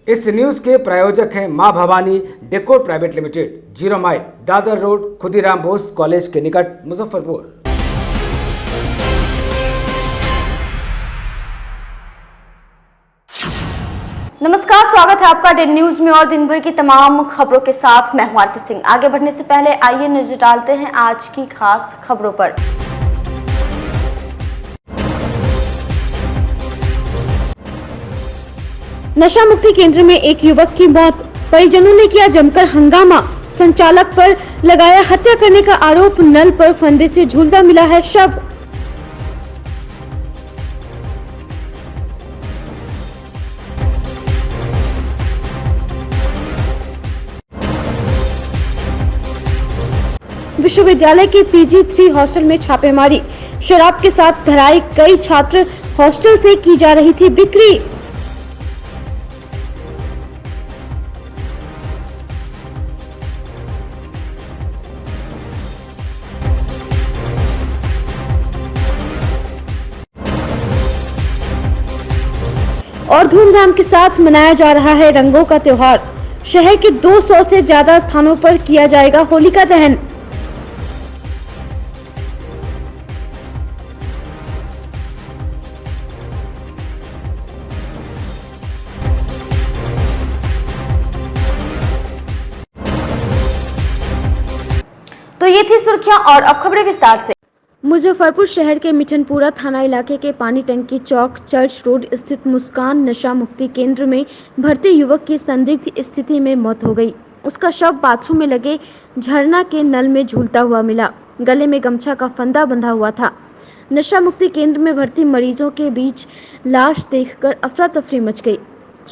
इस न्यूज के प्रायोजक हैं मां Bhavani decor private limited, 0 mile, Dadar road, Khudiram Bose college के निकट, मुजफ्फरपुर। नमस्कार, स्वागत है आपका डेली न्यूज में और दिन भर की तमाम खबरों के साथ मैं हूं आरती सिंह। आगे बढ़ने से पहले आइए नजर डालते हैं आज की खास खबरों पर। नशा मुक्ति केंद्र में एक युवक की मौत, परिजनों ने किया जमकर हंगामा, संचालक पर लगाया हत्या करने का आरोप, नल पर फंदे से झूलता मिला है शव। विश्वविद्यालय के PG3 हॉस्टल में छापेमारी, शराब के साथ धराए कई छात्र, हॉस्टल से की जा रही थी बिक्री। और धूमधाम के साथ मनाया जा रहा है रंगों का त्योहार। शहर के 200 से ज्यादा स्थानों पर किया जाएगा होलिका दहन। तो ये थी सुर्खियां और अब खबरें विस्तार से। मुजफ्फरपुर शहर के मिठनपुरा थाना इलाके के पानी टंकी चौक चर्च रोड स्थित मुस्कान नशा मुक्ति केंद्र में भर्ती युवक की संदिग्ध स्थिति में मौत हो गई। उसका शव बाथरूम में लगे झरना के नल में झूलता हुआ मिला। गले में गमछा का फंदा बंधा हुआ था। नशा मुक्ति केंद्र में भर्ती मरीजों के बीच लाश देखकर अफरा तफरी मच गई।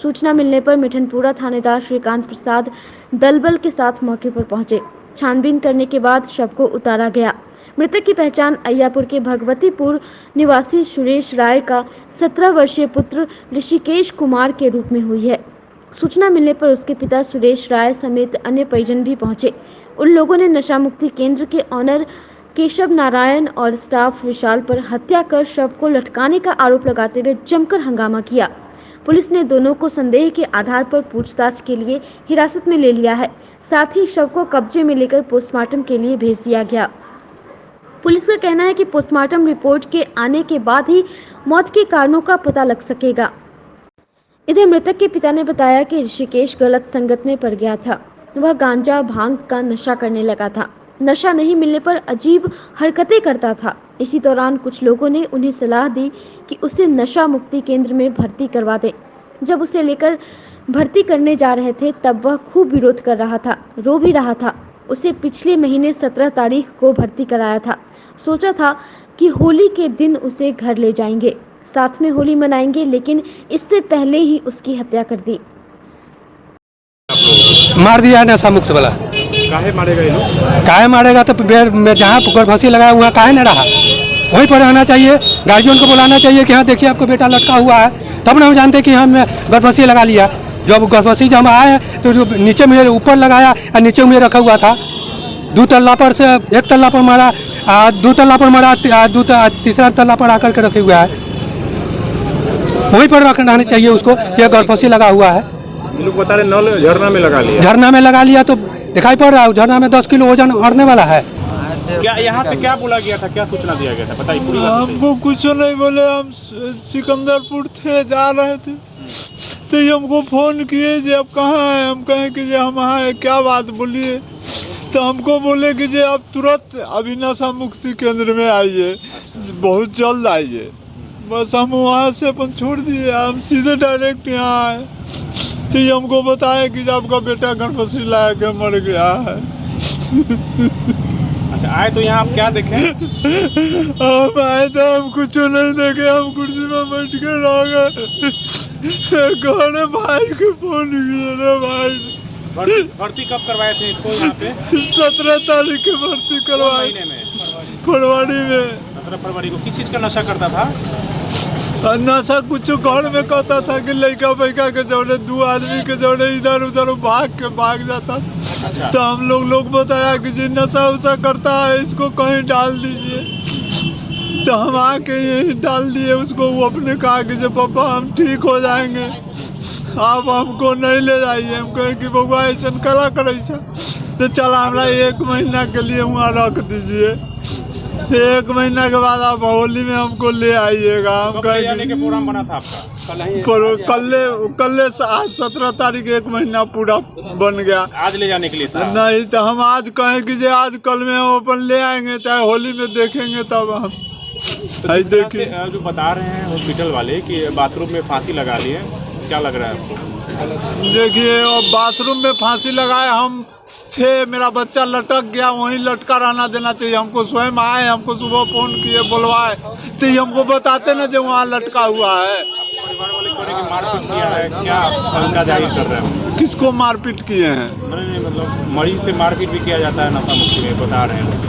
सूचना मिलने पर मिठनपुरा थानेदार श्रीकांत प्रसाद दलबल के साथ मौके पर पहुंचे। छानबीन करने के बाद शव को उतारा गया। मृतक की पहचान अय्यापुर के भगवतीपुर निवासी सुरेश राय का 17 वर्षीय पुत्र ऋषिकेश कुमार के रूप में हुई है। सूचना मिलने पर उसके पिता सुरेश राय समेत अन्य परिजन भी पहुंचे। उन लोगों ने नशा मुक्ति केंद्र के ऑनर केशव नारायण और स्टाफ विशाल पर हत्या कर शव को लटकाने का आरोप लगाते हुए जमकर हंगामा किया। पुलिस ने दोनों को संदेह के आधार पर पूछताछ के लिए हिरासत में ले लिया है। साथ ही शव को कब्जे में लेकर पोस्टमार्टम के लिए भेज दिया गया। पुलिस का कहना है कि पोस्टमार्टम रिपोर्ट के आने के बाद ही मौत के कारणों का पता लग सकेगा। इधर मृतक के पिता ने बताया कि ऋषिकेश गलत संगत में पड़ गया था। वह गांजा भांग का नशा करने लगा था। नशा नहीं मिलने पर अजीब हरकतें करता था। इसी दौरान कुछ लोगों ने उन्हें सलाह दी कि उसे नशा मुक्ति केंद्र में भर्ती करवा दें। जब उसे लेकर भर्ती करने जा रहे थे तब वह खूब विरोध कर रहा था, रो भी रहा था। उसे पिछले महीने 17 तारीख को भर्ती कराया था। सोचा था कि होली के दिन उसे घर ले जाएंगे, साथ में होली मनाएंगे, लेकिन इससे पहले ही उसकी हत्या कर दी। मार दिया है नशा मुक्त वाला। काहे मारेगा ये लोग? काहे मारेगा तो जहाँ गर्भवती लगाया हुआ काहे न रहा, वहीं पर रहना चाहिए। गार्जियन को बुलाना चाहिए कि हाँ देखिए आपको बेटा लटका हुआ है, तब ना हम जानते कि हम गर्भवती लगा लिया। जब गर्भवती जब आए तो जो नीचे में ऊपर लगाया और नीचे में रखा हुआ था। 2 तल्ला पर से 1 तल्ला पर मारा, 2 तल्ला पर मारा, 3रा तल्ला पर आकर के रखे हुआ है। वहीं पर रखना चाहिए उसको, यह गर्भवती लगा हुआ है। लोग बता रहे नल झरना में लगा लिया। झरना में लगा लिया तो दिखाई पड़ रहा है झरना में 10 किलो वजन अड़ने वाला है। क्या यहाँ से क्या बोला गया था, क्या सूचना दिया गया था, बताइए पूरी बात। हमको कुछ नहीं बोले। हम सिकंदरपुर थे, जा रहे थे तो ये हमको फ़ोन किए जी आप कहाँ हैं। हम कहें कि जी हम यहाँ हैं, क्या बात बोलिए। तो हमको बोले कि जी आप तुरंत अभी नशा मुक्ति केंद्र में आइए, बहुत जल्द आइए। बस हम वहाँ से अपन छोड़ दिए, हम सीधे डायरेक्ट यहाँ आए। तो ये हमको बताया कि आपका बेटा गर्भवती लाया के मर गया है। अच्छा, आए तो यहाँ आप क्या देखें? हम आए तो हम कुछ नहीं देखे, हम कुर्सी में बैठ के रह गए। घरे भाई को फोन किया, भाई भर्ती कब करवाए थे इसको यहाँ पे? 17 तारीख के भर्ती करवाए, फरवरी में। 17 फरवरी को। किस चीज़ का नशा करता था? नशा कुछ घर में कहता था कि लड़का पैका के जोड़े 2 आदमी के जोड़े इधर उधर भाग जाता। अच्छा। तो हम लोग बताया कि जी नशा उशा करता है, इसको कहीं डाल दीजिए। तो हम आके यहीं डाल दिए उसको। वो अपने कहा कि जब पापा हम ठीक हो जाएंगे। आप हमको नहीं ले जाइए। हम कहें कि बउआ ऐसा करा कर ऐसा, तो चला हमरा 1 महीना के लिए वहाँ रख दीजिए। 1 महीना के बाद आप होली में हमको ले आइएगा। हम कब ले जाने के प्रोग्राम बना था आपका? कल 17 तारीख 1 महीना पूरा बन गया। आज ले जाने के लिए था? नहीं तो हम आज कहें कि जे आज कल में हम अपन ले आएंगे, चाहे होली में देखेंगे तब हम। देखिए जो बता रहे हैं हॉस्पिटल वाले कि बाथरूम में फांसी लगा ली है, क्या लग रहा है आपको? देखिए बाथरूम में फांसी लगाए हम थे, मेरा बच्चा लटक गया, वहीं लटका रहना देना चाहिए। हमको स्वयं आए, हमको सुबह फ़ोन किए, बुलवाए, तो ये हमको बताते ना जो वहाँ लटका हुआ है। परिवार वाले कह रहे हैं कि मारपीट किया है, क्या शंका जाहिर कर रहे हैं? किसको मारपीट किए हैं? नहीं मतलब मरीज से मारपीट भी किया जाता है नशा मुक्ति में, बता रहे हैं।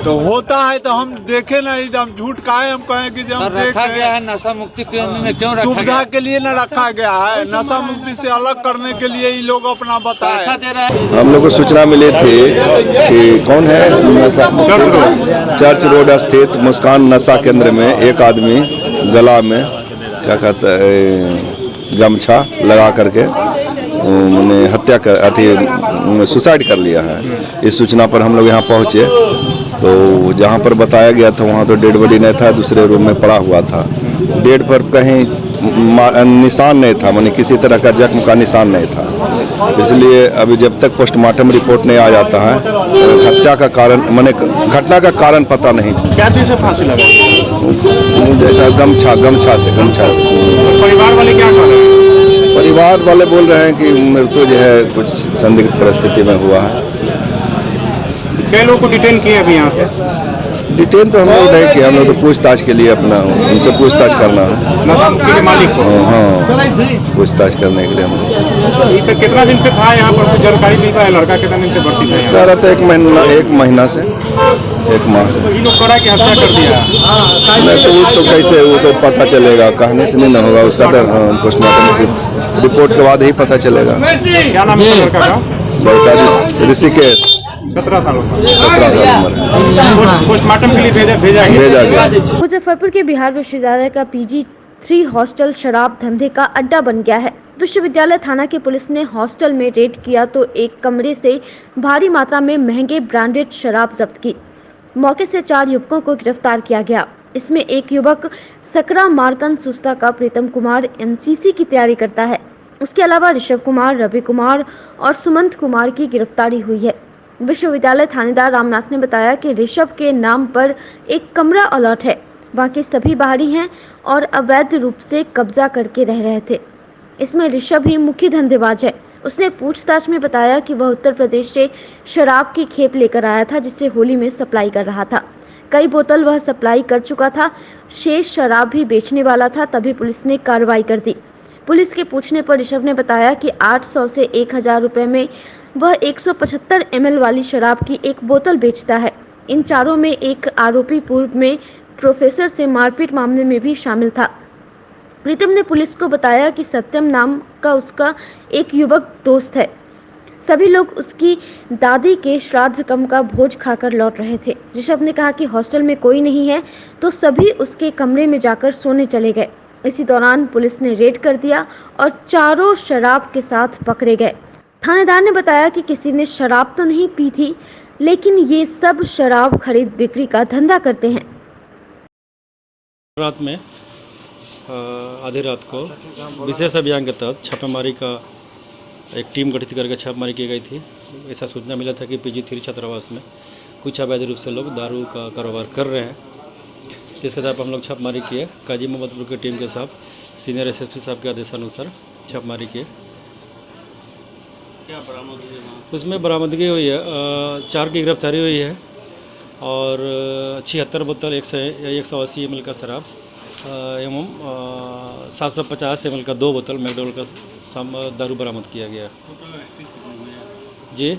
तो होता है तो हम देखे नहीं, हम झूठ काहे हम कहें कि जब रखा गया है नशा मुक्ति केंद्र में, क्यों रखा सुविधा के लिए न रखा गया है, नशा मुक्ति से अलग करने के लिए ये लोग अपना बताए। दे रहा है? हम लोग को सूचना मिली थी कि कौन है नशा चर्च रोड स्थित मुस्कान नशा केंद्र में एक आदमी गला में क्या कहता है गमछा लगा करके मैंने हत्या कर अथी सुसाइड कर लिया है। इस सूचना पर हम लोग यहाँ पहुँचे तो जहाँ पर बताया गया था वहाँ तो डेड बॉडी नहीं था, दूसरे रूम में पड़ा हुआ था। डेड पर कहीं निशान नहीं था, माने किसी तरह का जख्म का निशान नहीं था। इसलिए अभी जब तक पोस्टमार्टम रिपोर्ट नहीं आ जाता है हत्या का कारण माने घटना का कारण पता नहीं। क्या चीज़ से फांसी लगा? जैसा गमछा से। परिवार वाले क्या कर रहे हैं? परिवार वाले बोल रहे हैं कि मृत्यु जो है कुछ संदिग्ध परिस्थिति में हुआ है। कई लोगों को डिटेन किए अभी यहाँ पे? डिटेन तो हम लोग नहीं किया, हम लोग तो पूछताछ के लिए अपना उनसे पूछताछ करना है। नशा मुक्ति के मालिक को? हाँ, पूछताछ करने के लिए हम लोग। कितना दिन से था यहाँ पर, कुछ जानकारी मिल रहा है? लड़का कितना दिन से भर्ती था? कह रहा था 1 महीना से 1 माह से। ये लोग करा कि हत्या कर दिया? नहीं तो वो तो कैसे, वो तो पता चलेगा, कहने से नहीं ना होगा, उसका तो पोस्टमार्टम रिपोर्ट के बाद ही पता चलेगा। क्या नाम है लड़का का? लड़का ऋषिकेश, 17 साल उम्र। 17 साल उम्र। पोस्टमार्टम के लिए भेजा गया। मुजफ्फरपुर के बिहार विश्वविद्यालय का PG3 हॉस्टल शराब धंधे का अड्डा बन गया है। विश्वविद्यालय थाना की पुलिस ने हॉस्टल में रेड किया तो एक कमरे से भारी मात्रा में महंगे ब्रांडेड शराब जब्त की। मौके से 4 युवकों को गिरफ्तार किया गया। इसमें एक युवक सकरा मारकन सुस्ता का प्रीतम कुमार NCC की तैयारी करता है। उसके अलावा ऋषभ कुमार, रवि कुमार और सुमंत कुमार की गिरफ्तारी हुई है। विश्वविद्यालय थानेदार रामनाथ ने बताया कि ऋषभ के नाम पर एक कमरा अलॉट है, बाकी सभी बाहरी हैं और अवैध रूप से कब्जा करके रह रहे थे। इसमें ऋषभ ही मुख्य धंधेबाज है। उसने पूछताछ में बताया कि वह उत्तर प्रदेश से शराब की खेप लेकर आया था, जिसे होली में सप्लाई कर रहा था। कई बोतल वह सप्लाई कर चुका था, शेष शराब भी बेचने वाला था, तभी पुलिस ने कार्रवाई कर दी। पुलिस के पूछने पर ऋषभ ने बताया कि 800 से 1000 रुपये में वह 175 ml वाली शराब की एक बोतल बेचता है। इन चारों में एक आरोपी पूर्व में प्रोफेसर से मारपीट मामले में भी शामिल था। प्रीतम ने पुलिस को बताया कि सत्यम नाम का उसका एक युवक दोस्त है। सभी लोग उसकी दादी के श्राद्ध कर्म का भोज खाकर लौट रहे थे। ऋषभ ने कहा कि हॉस्टल में कोई नहीं है तो सभी उसके कमरे में जाकर सोने चले गए। इसी दौरान पुलिस ने रेड कर दिया और चारों शराब के साथ पकड़े गए। थानेदार ने बताया कि किसी ने शराब तो नहीं पी थी, लेकिन ये सब शराब खरीद बिक्री का धंधा करते हैं। रात में आधी रात को विशेष अभियान के तहत छापेमारी का एक टीम गठित करके छापेमारी की गई थी। ऐसा सूचना मिला था कि PG3 छात्रावास में कुछ अवैध रूप से लोग दारू का कारोबार कर रहे हैं। तो इसके तहत हम लोग छापेमारी किए। काजी मोहम्मदपुर की टीम के साथ सीनियर SSP साहब के आदेशानुसार छापेमारी किए। क्या बरामद हुई? उसमें बरामदगी हुई है 4 की गिरफ्तारी हुई है और 76 बोतल 180 ml का शराब एवं 750 ml का 2 बोतल मैकडोल का दारू बरामद किया गया। जी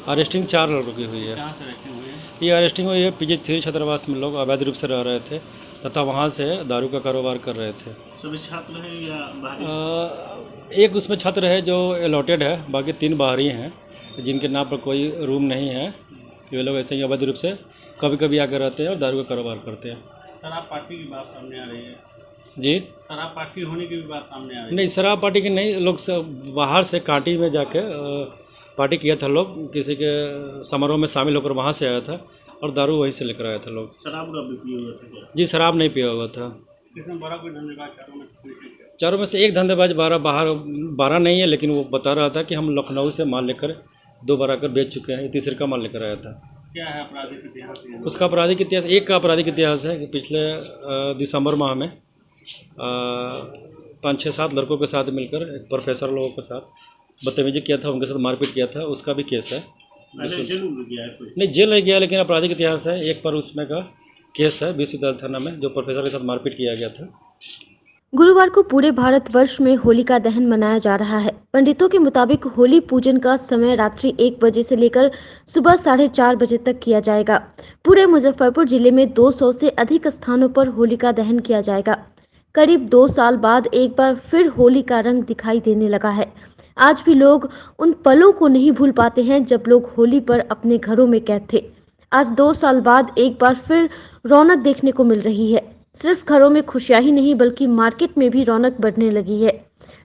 अरेस्टिंग 4 लोगों की हुई है। ये अरेस्टिंग हुई है PG3 छात्रावास में लोग अवैध रूप से रह रहे थे तथा वहाँ से दारू का कारोबार कर रहे थे। सभी छात्र हैं या बाहरी? एक उसमें छात्र है जो अलॉटेड है, बाकी 3 बाहरी हैं जिनके नाम पर कोई रूम नहीं है। वे लोग ऐसे ही अवैध रूप से कभी कभी आकर रहते हैं और दारू का कारोबार करते हैं। शराब पार्टी की बात सामने आ रही है। जी शराब पार्टी होने की भी बात सामने आ रही नहीं, शराब पार्टी की नहीं, लोग सब बाहर से कांटी में जाके पार्टी किया था, लोग किसी के समारोह में शामिल होकर वहाँ से आया था और दारू वहीं से लेकर आया था लोग। शराब का भी पिए हुए थे क्या? जी, शराब नहीं पिया हुआ था। इसमें बड़ा कोई धंधेबाज चारों में से कोई क्या? चारों में से एक धंधेबाज 12 नहीं है, लेकिन वो बता रहा था कि हम लखनऊ से माल लेकर 2 बार आकर बेच चुके हैं, तीसरे का माल लेकर आया था। क्या है आपराधिक इतिहास ये? उसका आपराधिक इतिहास, एक का आपराधिक इतिहास है कि पिछले दिसंबर माह में 5-6-7 लड़कों के साथ मिलकर एक प्रोफेसर लोगों के साथ बदतमीजी किया था, उनके साथ मारपीट किया था, उसका भी केस है। पहले जेल में गया है कोई? नहीं, जेल नहीं गया, लेकिन आपराधिक इतिहास है। एक पर उसमें का केस है विश्वविद्यालय थाना में, जो प्रोफेसर के साथ मारपीट किया गया था। गुरुवार को पूरे भारतवर्ष में होलिका दहन मनाया जा रहा है। पंडितों के मुताबिक होली पूजन का समय रात्रि 1 बजे से लेकर सुबह 4:30 बजे तक किया जाएगा। पूरे मुजफ्फरपुर जिले में 200 से अधिक स्थानों पर होलिका दहन किया जाएगा। करीब 2 साल बाद एक बार फिर होली का रंग दिखाई देने लगा है। आज भी लोग उन पलों को नहीं भूल पाते हैं जब लोग होली पर अपने घरों में कैद थे। आज 2 साल बाद एक बार फिर रौनक देखने को मिल रही है। सिर्फ घरों में खुशियां ही नहीं बल्कि मार्केट में भी रौनक बढ़ने लगी है।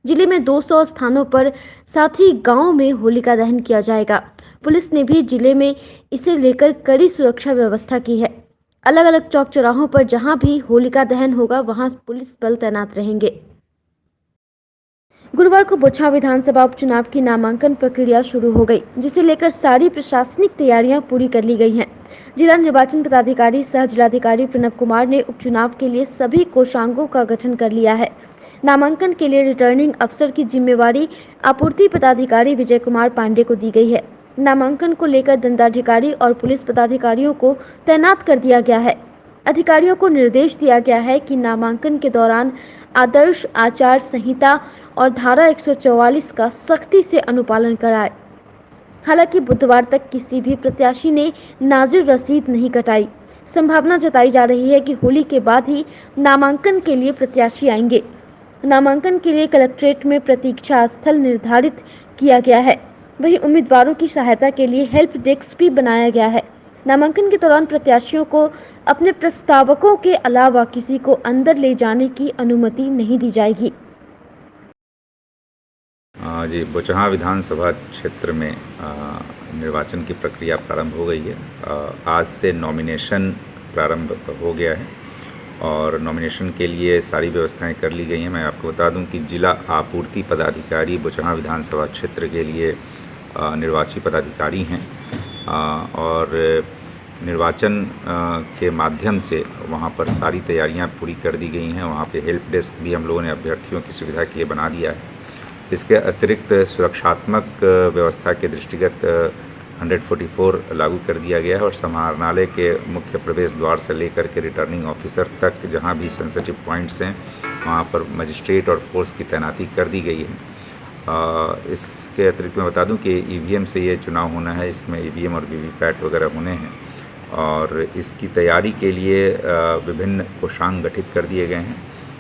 जिले में 200 स्थानों पर साथ ही गांव में होलिका दहन किया जाएगा। पुलिस ने भी जिले में इसे लेकर कड़ी सुरक्षा व्यवस्था की है। अलग अलग चौक चौराहों पर जहां भी होलिका दहन होगा वहां पुलिस बल तैनात रहेंगे। गुरुवार को बोचहां विधानसभा उपचुनाव की नामांकन प्रक्रिया शुरू हो गई, जिसे लेकर सारी प्रशासनिक तैयारियां पूरी कर ली गई हैं। जिला निर्वाचन पदाधिकारी सह जिलाधिकारी प्रणव कुमार ने उपचुनाव के लिए सभी कोषांगों का गठन कर लिया है। नामांकन के लिए रिटर्निंग अफसर की जिम्मेवारी आपूर्ति पदाधिकारी विजय कुमार पांडे को दी गई है। नामांकन को लेकर दंडाधिकारी और पुलिस पदाधिकारियों को तैनात कर दिया गया है। अधिकारियों को निर्देश दिया गया है कि नामांकन के दौरान आदर्श आचार संहिता और धारा 144 का सख्ती से अनुपालन कराए। हालांकि बुधवार तक किसी भी प्रत्याशी ने नाजिर रसीद नहीं कटाई। संभावना जताई जा रही है कि होली के बाद ही नामांकन के लिए प्रत्याशी आएंगे। नामांकन के लिए कलेक्ट्रेट में प्रतीक्षा स्थल निर्धारित किया गया है। वहीं उम्मीदवारों की सहायता के लिए हेल्प डेस्क भी बनाया गया है। नामांकन के दौरान प्रत्याशियों को अपने प्रस्तावकों के अलावा किसी को अंदर ले जाने की अनुमति नहीं दी जाएगी। जी, बोचहां विधानसभा क्षेत्र में निर्वाचन की प्रक्रिया प्रारंभ हो गई है। आज से नॉमिनेशन प्रारंभ हो गया है और नॉमिनेशन के लिए सारी व्यवस्थाएं कर ली गई हैं। मैं आपको बता दूं कि जिला आपूर्ति पदाधिकारी बोचहां विधानसभा क्षेत्र के लिए निर्वाची पदाधिकारी हैं और निर्वाचन के माध्यम से वहां पर सारी तैयारियां पूरी कर दी गई हैं। वहां पे हेल्प डेस्क भी हम लोगों ने अभ्यर्थियों की सुविधा के लिए बना दिया है। इसके अतिरिक्त सुरक्षात्मक व्यवस्था के दृष्टिगत 144 लागू कर दिया गया है और समाहरणालय के मुख्य प्रवेश द्वार से लेकर के रिटर्निंग ऑफिसर तक जहां भी सेंसिटिव पॉइंट्स हैं वहां पर मजिस्ट्रेट और फोर्स की तैनाती कर दी गई है। इसके अतिरिक्त मैं बता दूं कि ईवीएम से ये चुनाव होना है, इसमें ईवीएम और वीवीपैट वगैरह होने हैं और इसकी तैयारी के लिए विभिन्न कोषांग गठित कर दिए गए हैं।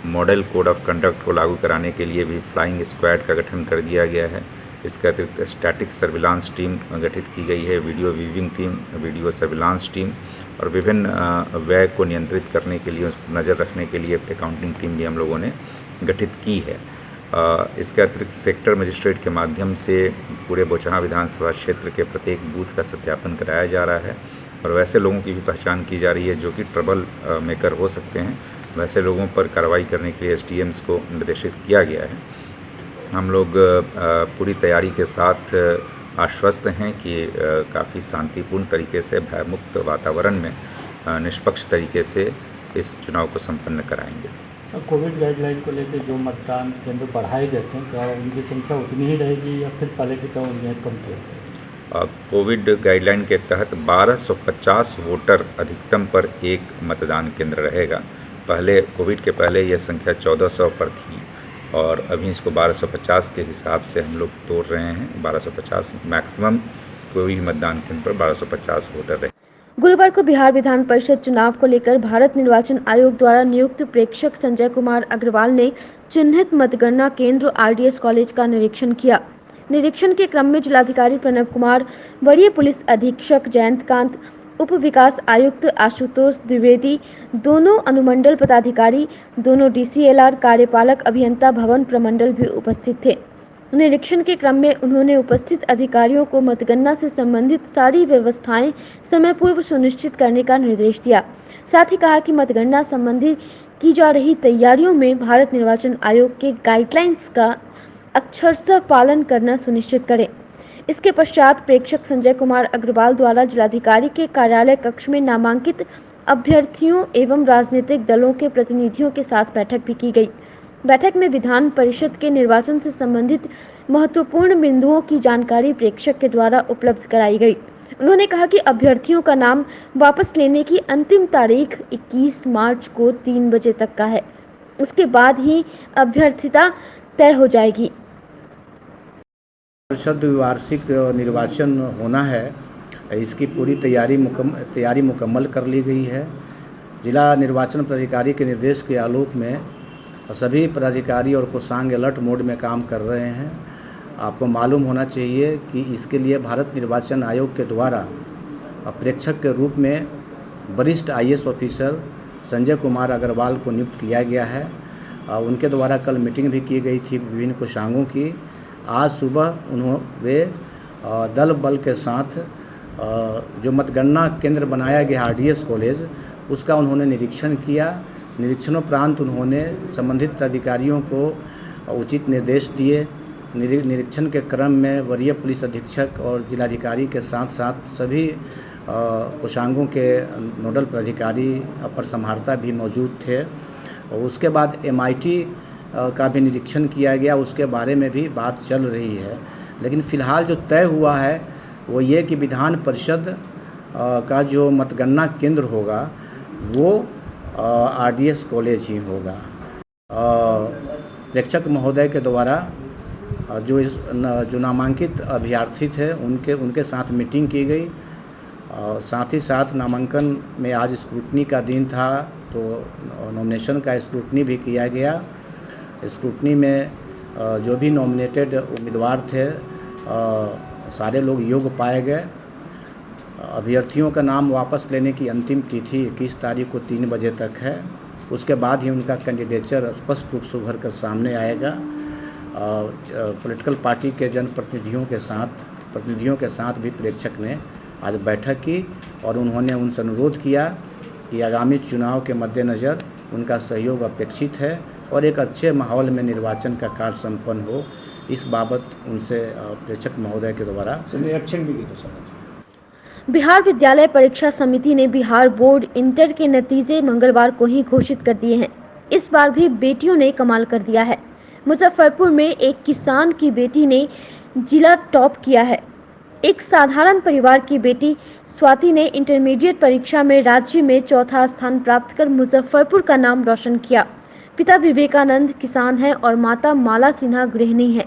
मॉडल कोड ऑफ कंडक्ट को लागू कराने के लिए भी फ्लाइंग स्क्वाड का गठन कर दिया गया है। इसके अतिरिक्त स्टैटिक सर्विलांस टीम गठित की गई है, video viewing team, video surveillance team और विभिन्न व्यय को नियंत्रित करने के लिए, उस पर नज़र रखने के लिए अकाउंटिंग टीम भी हम लोगों ने गठित की है। इसके अतिरिक्त सेक्टर मजिस्ट्रेट के माध्यम से पूरे बोचहां विधानसभा क्षेत्र के प्रत्येक बूथ का सत्यापन कराया जा रहा है और वैसे लोगों की भी पहचान की जा रही है जो कि ट्रबल मेकर हो सकते हैं। वैसे लोगों पर कार्रवाई करने के लिए एसडीएम्स को निर्देशित किया गया है। हम लोग पूरी तैयारी के साथ आश्वस्त हैं कि काफ़ी शांतिपूर्ण तरीके से, भयमुक्त वातावरण में, निष्पक्ष तरीके से इस चुनाव को संपन्न कराएंगे। कोविड गाइडलाइन को लेकर जो मतदान केंद्र बढ़ाए जाते हैं, क्या उनकी संख्या उतनी ही रहेगी या फिर पहले की तरह उन्हें कम किया जाएगा? कोविड गाइडलाइन के तहत 1250 वोटर अधिकतम पर एक मतदान केंद्र रहेगा। पहले कोविड के पहले यह संख्या 1400 पर थी और अभी इसको 1250 के हिसाब से हम लोग तोड़ रहे हैं। 1250 मैक्सिमम कोई भी मतदान केंद्र पर 1250 वोटर रहे। गुरुवार को बिहार विधान परिषद चुनाव को लेकर भारत निर्वाचन आयोग द्वारा नियुक्त प्रेक्षक संजय कुमार अग्रवाल ने चिन्हित मतगणना केंद्र आरडीएस कॉलेज का निरीक्षण किया। निरीक्षण के क्रम में जिलाधिकारी प्रणव कुमार, वरीय पुलिस अधीक्षक जयंतकांत, उप विकास आयुक्त आशुतोष द्विवेदी, दोनों अनुमंडल पदाधिकारी, दोनों DCLR कार्यपालक अभियंता भवन प्रमंडल भी उपस्थित थे। निरीक्षण के क्रम में उन्होंने उपस्थित अधिकारियों को मतगणना से संबंधित सारी व्यवस्थाएं समय पूर्व सुनिश्चित करने का निर्देश दिया। साथ ही कहा कि मतगणना संबंधी की जा रही तैयारियों में भारत निर्वाचन आयोग के गाइडलाइंस का अक्षरशः पालन करना सुनिश्चित करें। इसके पश्चात प्रेक्षक संजय कुमार अग्रवाल द्वारा जिलाधिकारी के कार्यालय कक्ष में नामांकित अभ्यर्थियों एवं राजनीतिक दलों के प्रतिनिधियों के साथ बैठक भी की गई। बैठक में विधान परिषद के निर्वाचन से संबंधित महत्वपूर्ण बिंदुओं की जानकारी प्रेक्षक के द्वारा उपलब्ध कराई गई। उन्होंने कहा कि अभ्यर्थियों का नाम वापस लेने की अंतिम तारीख 21 मार्च को 3 बजे तक का है। उसके बाद ही अभ्यर्थिता तय हो जाएगी। परिषद वार्षिक निर्वाचन होना है, इसकी पूरी तैयारी मुकम्मल कर ली गई है। जिला निर्वाचन पदाधिकारी के निर्देश के आलोक में सभी पदाधिकारी और कोषांग अलर्ट मोड में काम कर रहे हैं। आपको मालूम होना चाहिए कि इसके लिए भारत निर्वाचन आयोग के द्वारा प्रेक्षक के रूप में वरिष्ठ IAS ऑफिसर संजय कुमार अग्रवाल को नियुक्त किया गया है। उनके द्वारा कल मीटिंग भी की गई थी विभिन्न कोषांगों की। आज सुबह वे दल बल के साथ जो मतगणना केंद्र बनाया गया RDS कॉलेज, उसका उन्होंने निरीक्षण किया। निरीक्षणोपरांत उन्होंने संबंधित अधिकारियों को उचित निर्देश दिए। निरीक्षण के क्रम में वरीय पुलिस अधीक्षक और जिलाधिकारी के साथ साथ सभी कोषांगों के नोडल पदाधिकारी अपर समाहर्ता भी मौजूद थे। और उसके बाद MIT का भी निरीक्षण किया गया, उसके बारे में भी बात चल रही है। लेकिन फ़िलहाल जो तय हुआ है वो ये कि विधान परिषद का जो मतगणना केंद्र होगा वो RDS कॉलेज ही होगा। प्रेक्षक महोदय के द्वारा जो नामांकित अभ्यर्थी थे उनके साथ मीटिंग की गई। साथ ही साथ नामांकन में आज स्क्रूटनी का दिन था, तो नॉमिनेशन का स्क्रूटनी भी किया गया। स्क्रूटनी में जो भी नॉमिनेटेड उम्मीदवार थे सारे लोग योग्य पाए गए। अभ्यर्थियों का नाम वापस लेने की अंतिम तिथि 21 तारीख को 3 बजे तक है। उसके बाद ही उनका कैंडिडेचर स्पष्ट रूप से उभर कर सामने आएगा। पॉलिटिकल पार्टी के प्रतिनिधियों के साथ भी प्रेक्षक ने आज बैठक की और उन्होंने उनसे अनुरोध किया कि आगामी चुनाव के मद्देनज़र उनका सहयोग अपेक्षित है और एक अच्छे माहौल में निर्वाचन का कार्य संपन्न हो। इस बाबत उनसे प्रेक्षक महोदय के द्वारा निरीक्षण भी किया। बिहार विद्यालय परीक्षा समिति ने बिहार बोर्ड इंटर के नतीजे मंगलवार को ही घोषित कर दिए हैं। इस बार भी बेटियों ने कमाल कर दिया है। मुजफ्फरपुर में एक किसान की बेटी ने जिला टॉप किया है। एक साधारण परिवार की बेटी स्वाति ने इंटरमीडिएट परीक्षा में राज्य में 4था स्थान प्राप्त कर मुजफ्फरपुर का नाम रोशन किया। पिता विवेकानंद किसान हैं और माता माला सिन्हा गृहिणी हैं।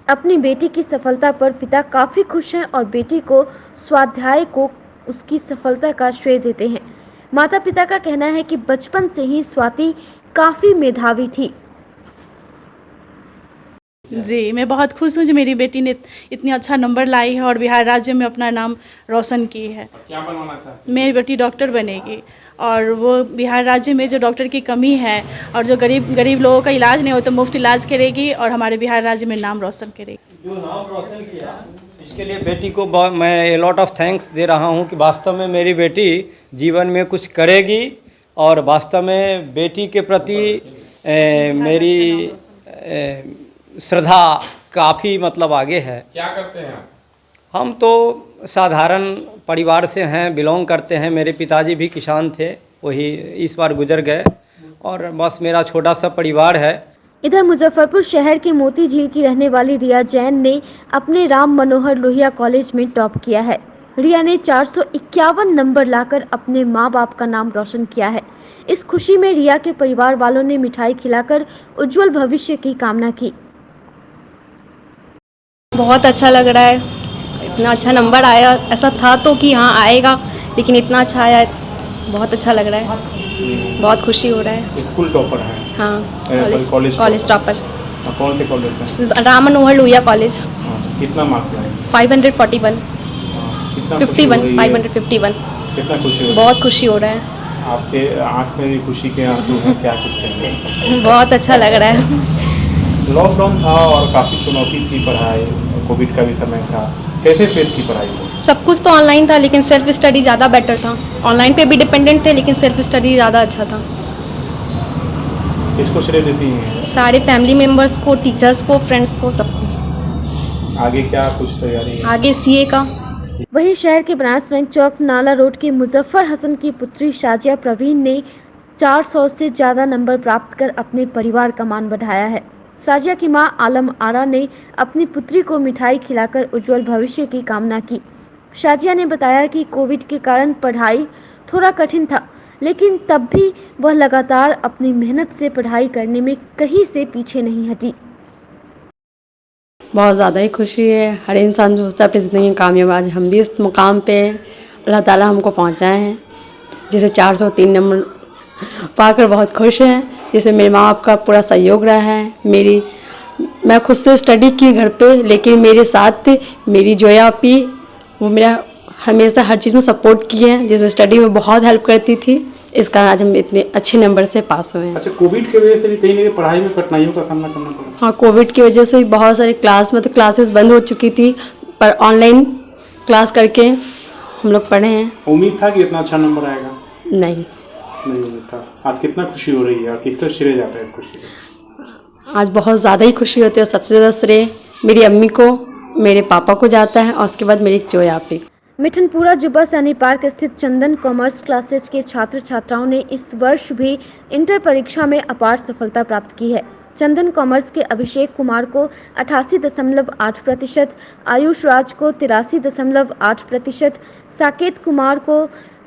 अपनी बेटी की सफलता पर पिता काफ़ी खुश हैं और बेटी को स्वाध्याय को उसकी सफलता का श्रेय देते हैं। माता पिता का कहना है कि बचपन से ही स्वाति काफ़ी मेधावी थी। जी, मैं बहुत खुश हूँ जो मेरी बेटी ने इतनी अच्छा नंबर लाई है और बिहार राज्य में अपना नाम रोशन की है। क्या बनवाना था? मेरी बेटी डॉक्टर बनेगी और वो बिहार राज्य में जो डॉक्टर की कमी है और जो गरीब लोगों का इलाज नहीं हो तो मुफ्त इलाज करेगी और हमारे बिहार राज्य में नाम रोशन करेगी। जो नाम रोशन किया इसके लिए बेटी को मैं लॉट ऑफ थैंक्स दे रहा हूँ कि वास्तव में मेरी बेटी जीवन में कुछ करेगी और वास्तव में बेटी के प्रति मेरी श्रद्धा काफ़ी मतलब आगे है। क्या करते हैं आप? हम तो साधारण परिवार से हैं, बिलोंग करते हैं। मेरे पिताजी भी किसान थे, वही इस बार गुजर गए और बस मेरा छोटा सा परिवार है। इधर मुजफ्फरपुर शहर के मोती झील की रहने वाली रिया जैन ने अपने राम मनोहर लोहिया कॉलेज में टॉप किया है। रिया ने 451 नंबर लाकर अपने माँ बाप का नाम रोशन किया है। इस खुशी में रिया के परिवार वालों ने मिठाई खिलाकर उज्जवल भविष्य की कामना की। बहुत अच्छा लग रहा है, इतना अच्छा नंबर आया। ऐसा था तो कि हाँ आएगा, लेकिन इतना अच्छा आया, बहुत अच्छा लग रहा है, बहुत खुशी हो रहा है। स्कूल टॉपर है? हाँ, कॉलेज टॉपर। कौन से कॉलेज में? राम मनोहर लोहिया कॉलेज। कितना मार्क्स लाए? 541। 51, 551। कितना खुशी हो बहुत खुशी हो रहा है। आपके आँख में भी खुशी के आंसू हैं, क्या कुछ कहेंगे? बहुत अच्छा लग रहा है। लॉकडाउन था और काफ़ी चुनौती थी पढ़ाई, कोविड का भी समय था, कैसे फेस की पढ़ाई को? सब कुछ तो ऑनलाइन था लेकिन सेल्फ स्टडी ज़्यादा बेटर था। ऑनलाइन पे भी डिपेंडेंट थे लेकिन सेल्फ स्टडी ज़्यादा अच्छा था। किसको श्रेय देती हैं? सारे फैमिली मेम्बर्स को, टीचर्स को, फ्रेंड्स को, सबको। आगे क्या कुछ तैयारी है? आगे सीए का। वहीं शहर के बनास बैंक चौक नाला रोड के मुजफ्फर हसन की पुत्री शाजिया प्रवीण ने 400 से ज़्यादा नंबर प्राप्त कर अपने परिवार का मान बढ़ाया है। शाजिया की मां आलम आरा ने अपनी पुत्री को मिठाई खिलाकर उज्जवल भविष्य की कामना की। शाजिया ने बताया कि कोविड के कारण पढ़ाई थोड़ा कठिन था, लेकिन तब भी वह लगातार अपनी मेहनत से पढ़ाई करने में कहीं से पीछे नहीं हटी। बहुत ज़्यादा ही खुशी है। हर इंसान जो सोचता है अपनी ज़िंदगी में कामयाब, आज हम भी इस मुकाम पे अल्लाह ताला हमको पहुंचाए हैं, जैसे 403 नंबर पाकर बहुत खुश हैं। जैसे मेरे माँ बाप का पूरा सहयोग रहा है। मैं खुद से स्टडी की घर पे, लेकिन मेरे साथ मेरी जोया आपी, वो मेरा हमेशा हर चीज़ में सपोर्ट किए हैं, जिसमें स्टडी में बहुत हेल्प करती थी। इस कारण आज हम इतने अच्छे नंबर से पास हुए हैं। अच्छा, कोविड की वजह से भी कहीं ना कहीं पढ़ाई में कठिनाइयों का सामना करना पड़ा? हाँ, कोविड की वजह से बहुत सारे क्लासेस बंद हो चुकी थी, पर ऑनलाइन क्लास करके हम लोग पढ़े हैं। उम्मीद था कि इतना अच्छा नंबर आएगा? नहीं उम्मीद था। आज कितना खुशी हो रही है और कितना श्रेय जाता है इस खुशी को? आज बहुत ज़्यादा ही खुशी होती है। सबसे ज़्यादा श्रेय मेरी अम्मी को, मेरे पापा को जाता है और उसके बाद मेरी जोया आपी। मिठनपुरा जुब्बा सैनी पार्क स्थित चंदन कॉमर्स क्लासेज के छात्र छात्राओं ने इस वर्ष भी इंटर परीक्षा में अपार सफलता प्राप्त की है। चंदन कॉमर्स के अभिषेक कुमार को 88.8%, आयुष राज को 83.8%, साकेत कुमार को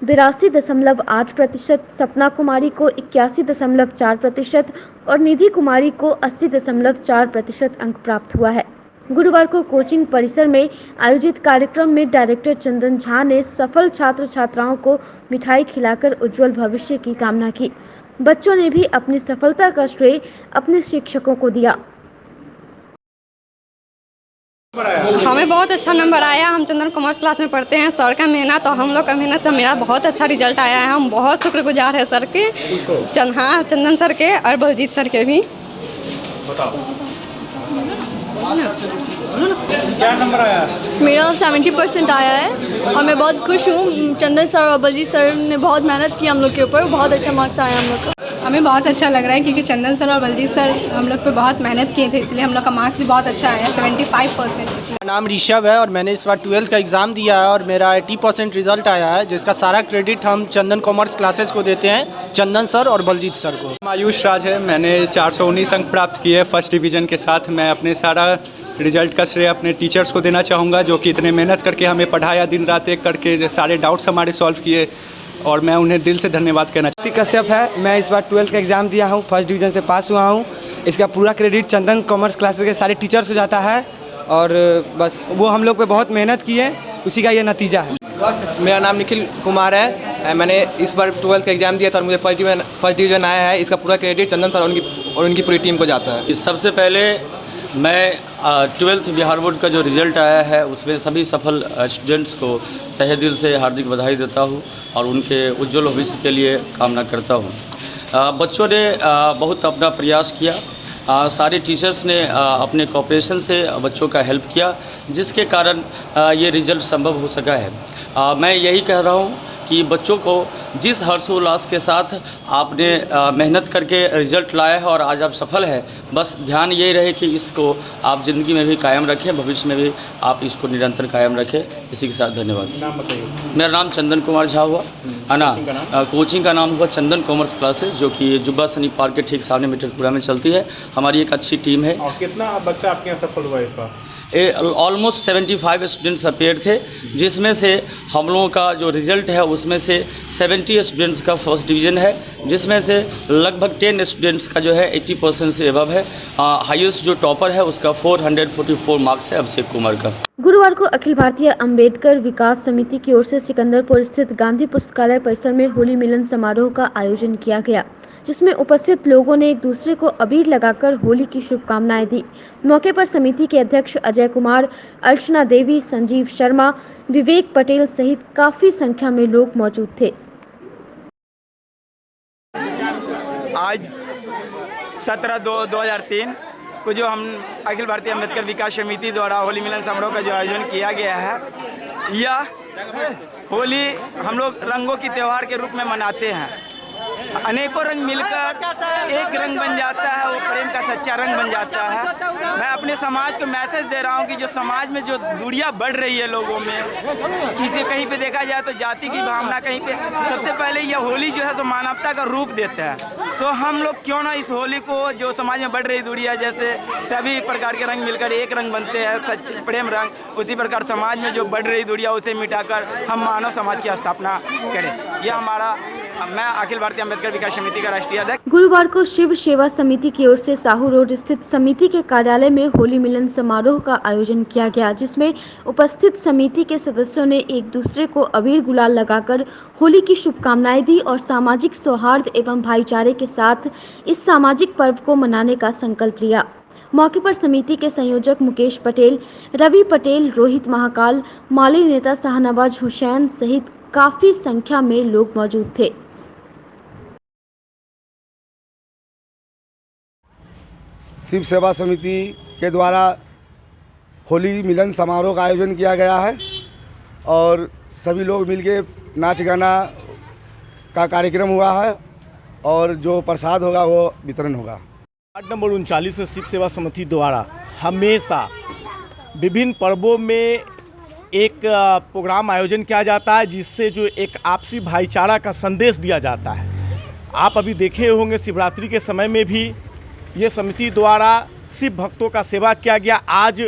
82.8%, सपना कुमारी को 81.4% और निधि कुमारी को 80.4% अंक प्राप्त हुआ है। गुरुवार को कोचिंग परिसर में आयोजित कार्यक्रम में डायरेक्टर चंदन झा ने सफल छात्र छात्राओं को मिठाई खिलाकर उज्जवल भविष्य की कामना की। बच्चों ने भी अपनी सफलता का श्रेय अपने शिक्षकों को दिया। हमें बहुत अच्छा नंबर आया। हम चंदन कॉमर्स क्लास में पढ़ते हैं। सर का मेहनत और हम लोग का मेहनत से मेरा बहुत अच्छा रिजल्ट आया है। हम बहुत शुक्रगुजार है सर के, चंदन सर के और बलजीत सर के भी। क्या नंबर आया? मेरा 70% आया है और मैं बहुत खुश हूँ। चंदन सर और बलजीत सर ने बहुत मेहनत की हम लोग के ऊपर, बहुत अच्छा मार्क्स आया हम लोग का। हमें बहुत अच्छा लग रहा है क्योंकि चंदन सर और बलजीत सर हम लोग पे बहुत मेहनत किए थे, इसलिए हम लोग का मार्क्स भी बहुत अच्छा आया, 75%। मेरा नाम ऋषभ है और मैंने इस बार 12th का एग्ज़ाम दिया है और मेरा 80% रिजल्ट आया है, जिसका सारा क्रेडिट हम चंदन कॉमर्स क्लासेस को देते हैं, चंदन सर और बलजीत सर को। आयुष राज है, मैंने 419 अंक प्राप्त किए फर्स्ट डिवीज़न के साथ। मैं अपने सारा रिजल्ट का श्रेय अपने टीचर्स को देना चाहूँगा, जो कि इतने मेहनत करके हमें पढ़ाया, दिन रात एक करके सारे डाउट्स हमारे सॉल्व किए, और मैं उन्हें दिल से धन्यवाद कहना चाहता हूँ। कश्यप है, मैं इस बार 12th का एग्ज़ाम दिया हूँ, फर्स्ट डिवीज़न से पास हुआ हूँ। इसका पूरा क्रेडिट चंदन कॉमर्स क्लासेस के सारे टीचर्स को जाता है, और बस वो हम लोग पे बहुत मेहनत की है, उसी का ये नतीजा है। मेरा नाम निखिल कुमार है। मैंने इस बार 12th का एग्ज़ाम दिया था और मुझे फर्स्ट डिवीज़न आया है। इसका पूरा क्रेडिट चंदन सर और उनकी पूरी टीम को जाता है। सबसे पहले मैं 12th बिहार बोर्ड का जो रिज़ल्ट आया है उसमें सभी सफल स्टूडेंट्स को तहे दिल से हार्दिक बधाई देता हूं और उनके उज्जवल भविष्य के लिए कामना करता हूं। बच्चों ने बहुत अपना प्रयास किया, सारे टीचर्स ने अपने कोऑपरेशन से बच्चों का हेल्प किया, जिसके कारण ये रिज़ल्ट संभव हो सका है। मैं यही कह रहा हूं कि बच्चों को जिस हर्षोल्लास के साथ आपने मेहनत करके रिज़ल्ट लाया है और आज आप सफल है, बस ध्यान यही रहे कि इसको आप ज़िंदगी में भी कायम रखें, भविष्य में भी आप इसको निरंतर कायम रखें। इसी के साथ धन्यवाद। नाम बताइए। मेरा नाम चंदन कुमार झा हुआ है ना। कोचिंग का नाम हुआ चंदन कॉमर्स क्लासेस, जो कि जुब्बा सैनी पार्क के ठीक सामने मिठनपुरा में चलती है। हमारी एक अच्छी टीम है। और कितना बच्चा आपके यहाँ सफल हुआ इस बार? ऑलमोस्ट 75 स्टूडेंट्स अपेयर थे, जिसमें से हम लोगों का जो रिज़ल्ट है उसमें से 70 स्टूडेंट्स का फर्स्ट डिवीज़न है, जिसमें से लगभग 10 स्टूडेंट्स का जो है 80% से एबव है। हाईएस्ट जो टॉपर है उसका 444 मार्क्स है, अभिषेक कुमार का। गुरुवार को अखिल भारतीय अंबेडकर विकास समिति की ओर से सिकंदरपुर स्थित गांधी पुस्तकालय परिसर में होली मिलन समारोह का आयोजन किया गया। जिसमें उपस्थित लोगों ने एक दूसरे को अबीर लगाकर होली की शुभकामनाएं दी। मौके पर समिति के अध्यक्ष अजय कुमार, अर्चना देवी, संजीव शर्मा, विवेक पटेल सहित काफी संख्या में लोग मौजूद थे। आज 17/2/2003 को जो हम अखिल भारतीय अम्बेडकर विकास समिति द्वारा होली मिलन समारोह का जो आयोजन किया गया है, यह होली हम लोग रंगों की त्यौहार के रूप में मनाते हैं। अनेकों रंग मिलकर एक रंग बन जाता है, वो प्रेम का सच्चा रंग बन जाता है। मैं अपने समाज को मैसेज दे रहा हूँ कि जो समाज में जो दूरियां बढ़ रही है लोगों में, किसी कहीं पे देखा जाए तो जाति की भावना, कहीं पे सबसे पहले यह होली जो है सो मानवता का रूप देता है। तो हम लोग क्यों ना इस होली को, जो समाज में बढ़ रही दूरियां, जैसे सभी प्रकार के रंग मिलकर एक रंग बनते हैं सच्चे प्रेम रंग, उसी प्रकार समाज में जो बढ़ रही दूरियां उसे मिटाकर हम मानव समाज की स्थापना करें। यह हमारा, मैं अखिल भारतीय अम्बेडकर विकास समिति का राष्ट्रीय अध्यक्ष। गुरुवार को शिव सेवा समिति की ओर से साहू रोड स्थित समिति के कार्यालय में होली मिलन समारोह का आयोजन किया गया, जिसमें उपस्थित समिति के सदस्यों ने एक दूसरे को अबीर गुलाल लगाकर होली की शुभकामनाएं दी और सामाजिक सौहार्द एवं भाईचारे के साथ इस सामाजिक पर्व को मनाने का संकल्प लिया। मौके पर समिति के संयोजक मुकेश पटेल, रवि पटेल, रोहित महाकाल, माली नेता शाहनवाज हुसैन सहित काफी संख्या में लोग मौजूद थे। शिव सेवा समिति के द्वारा होली मिलन समारोह का आयोजन किया गया है और सभी लोग मिलके नाच गाना का कार्यक्रम हुआ है और जो प्रसाद होगा वो वितरण होगा। वार्ड नंबर 39 में शिव सेवा समिति द्वारा हमेशा विभिन्न पर्वों में एक प्रोग्राम आयोजन किया जाता है, जिससे जो एक आपसी भाईचारा का संदेश दिया जाता है। आप अभी देखे होंगे शिवरात्रि के समय में भी ये समिति द्वारा शिव भक्तों का सेवा किया गया। आज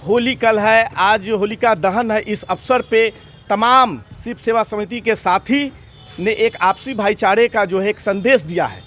होली कल है, आज होलिका दहन है। इस अवसर पे तमाम शिव सेवा समिति के साथी ने एक आपसी भाईचारे का जो है एक संदेश दिया है।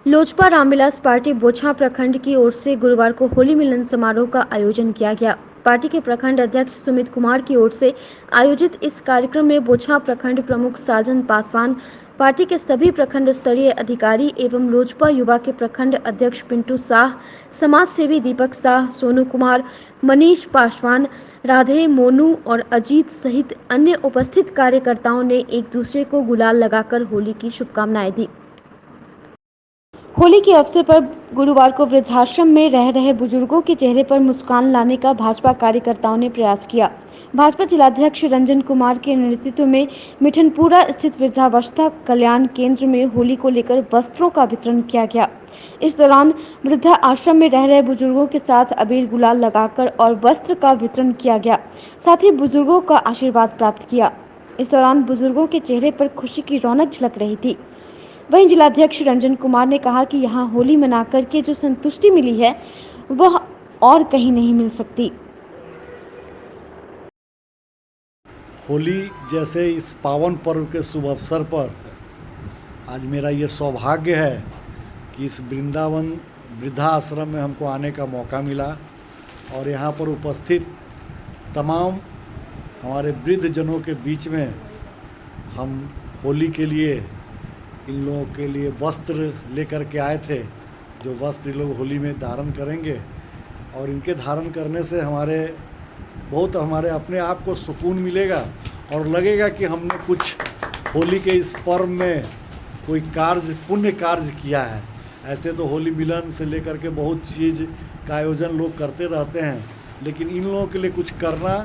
लोजपा रामविलास पार्टी बोछा प्रखंड की ओर से गुरुवार को होली मिलन समारोह का आयोजन किया गया। पार्टी के प्रखंड अध्यक्ष सुमित कुमार की ओर से आयोजित इस कार्यक्रम में बोछा प्रखंड प्रमुख साजन पासवान, पार्टी के सभी प्रखंड स्तरीय अधिकारी एवं लोजपा युवा के प्रखंड अध्यक्ष पिंटू शाह, समाज सेवी दीपक शाह, सोनू कुमार, मनीष पासवान, राधे, मोनू और अजीत सहित अन्य उपस्थित कार्यकर्ताओं ने एक दूसरे को गुलाल लगाकर होली की शुभकामनाएं दी। होली के अवसर पर गुरुवार को वृद्धाश्रम में रह रहे बुजुर्गों के चेहरे पर मुस्कान लाने का भाजपा कार्यकर्ताओं ने प्रयास किया। भाजपा जिलाध्यक्ष रंजन कुमार के नेतृत्व में मिठनपुरा स्थित वृद्धावस्था कल्याण केंद्र में होली को लेकर वस्त्रों का वितरण किया गया। इस दौरान वृद्धा आश्रम में रह रहे बुजुर्गों के साथ अबीर गुलाल लगाकर और वस्त्र का वितरण किया गया, साथ ही बुजुर्गों का आशीर्वाद प्राप्त किया। इस दौरान बुजुर्गों के चेहरे पर खुशी की रौनक झलक रही थी। वहीं जिलाध्यक्ष रंजन कुमार ने कहा कि यहाँ होली मनाकर के जो संतुष्टि मिली है वह और कहीं नहीं मिल सकती। होली जैसे इस पावन पर्व के शुभ अवसर पर आज मेरा ये सौभाग्य है कि इस वृंदावन वृद्धाश्रम में हमको आने का मौका मिला और यहाँ पर उपस्थित तमाम हमारे वृद्ध जनों के बीच में हम होली के लिए इन लोगों के लिए वस्त्र लेकर के आए थे, जो वस्त्र ये लोग होली में धारण करेंगे और इनके धारण करने से हमारे अपने आप को सुकून मिलेगा और लगेगा कि हमने कुछ होली के इस पर्व में कोई कार्य, पुण्य कार्य किया है। ऐसे तो होली मिलन से लेकर के बहुत चीज़ का आयोजन लोग करते रहते हैं, लेकिन इन लोगों के लिए कुछ करना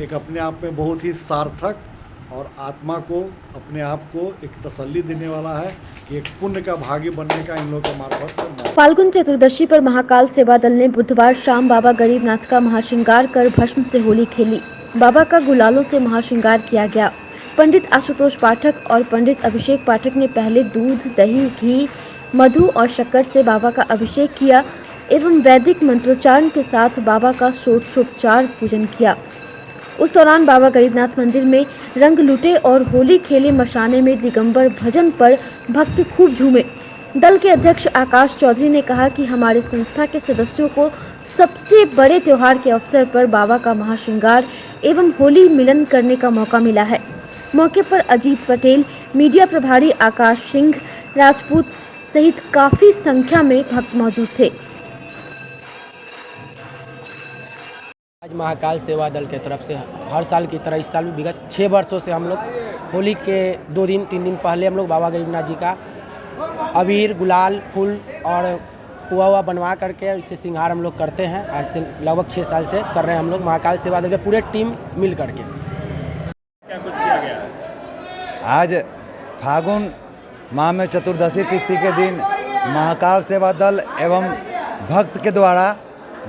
एक अपने आप में बहुत ही सार्थक और आत्मा को, अपने आप को एक तसल्ली देने वाला है कि एक पुण्य का भागी बनने का इन लोगों का मार्फत। फाल्गुन चतुर्दशी पर महाकाल सेवा दल ने बुधवार शाम बाबा गरीबनाथ का महाश्रृंगार कर भस्म से होली खेली। बाबा का गुलालों से महाश्रृंगार किया गया। पंडित आशुतोष पाठक और पंडित अभिषेक पाठक ने पहले दूध, दही, घी, मधु और शक्कर से बाबा का अभिषेक किया एवं वैदिक मंत्रोच्चारण के साथ बाबा का षोडशोपचार पूजन किया। उस दौरान बाबा गरीबनाथ मंदिर में रंग लूटे और होली खेले। मशाने में दिगंबर भजन पर भक्त खूब झूमे। दल के अध्यक्ष आकाश चौधरी ने कहा कि हमारे संस्था के सदस्यों को सबसे बड़े त्योहार के अवसर पर बाबा का महाश्रृंगार एवं होली मिलन करने का मौका मिला है। मौके पर अजीत पटेल, मीडिया प्रभारी आकाश सिंह राजपूत, सहित काफी संख्या में भक्त मौजूद थे। आज महाकाल सेवा दल के तरफ से हर साल की तरह इस साल भी विगत 6 वर्षों से हम लोग होली के 2 दिन 3 दिन पहले हम लोग बाबा गरीबनाथ जी का अबीर, गुलाल, फूल और पुआ बनवा करके इससे श्रृंगार हम लोग करते हैं। आज से लगभग 6 साल से कर रहे हैं हम लोग महाकाल सेवा दल के पूरे टीम मिल करके। क्या कुछ किया गया? आज फागुन माह में चतुर्दशी तिथि के दिन महाकाल सेवा दल एवं भक्त के द्वारा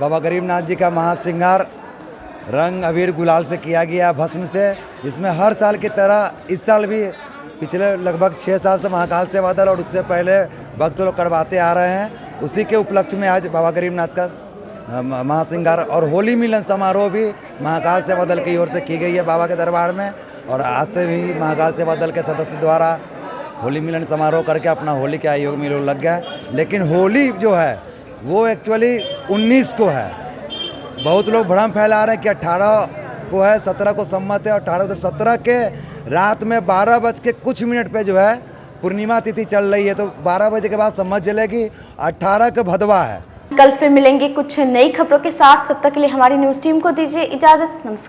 बाबा गरीबनाथ जी का महाश्रृंगार रंग अबीर गुलाल से किया गया भस्म से, जिसमें हर साल की तरह इस साल भी पिछले लगभग 6 साल से महाकाल सेवा दल और उससे पहले भक्त लोग करवाते आ रहे हैं। उसी के उपलक्ष्य में आज बाबा गरीबनाथ का महाश्रृंगार और होली मिलन समारोह भी महाकाल सेवा दल की ओर से की गई है बाबा के दरबार में। और आज से भी महाकाल सेवा दल के सदस्य द्वारा होली मिलन समारोह करके अपना होली के आयोग में लोग लग गया। लेकिन होली जो है वो एक्चुअली 19 को है। बहुत लोग भ्रम फैला रहे हैं कि 18 को है, 17 को सम्मत है और 18 से 17 के रात में 12 बज के कुछ मिनट पे जो है पूर्णिमा तिथि चल रही है, तो 12 बजे के बाद सम्मत चलेगी। 18 का भदवा है। कल फिर मिलेंगे कुछ नई खबरों के साथ, तब तक के लिए हमारी न्यूज़ टीम को दीजिए इजाज़त। नमस्कार।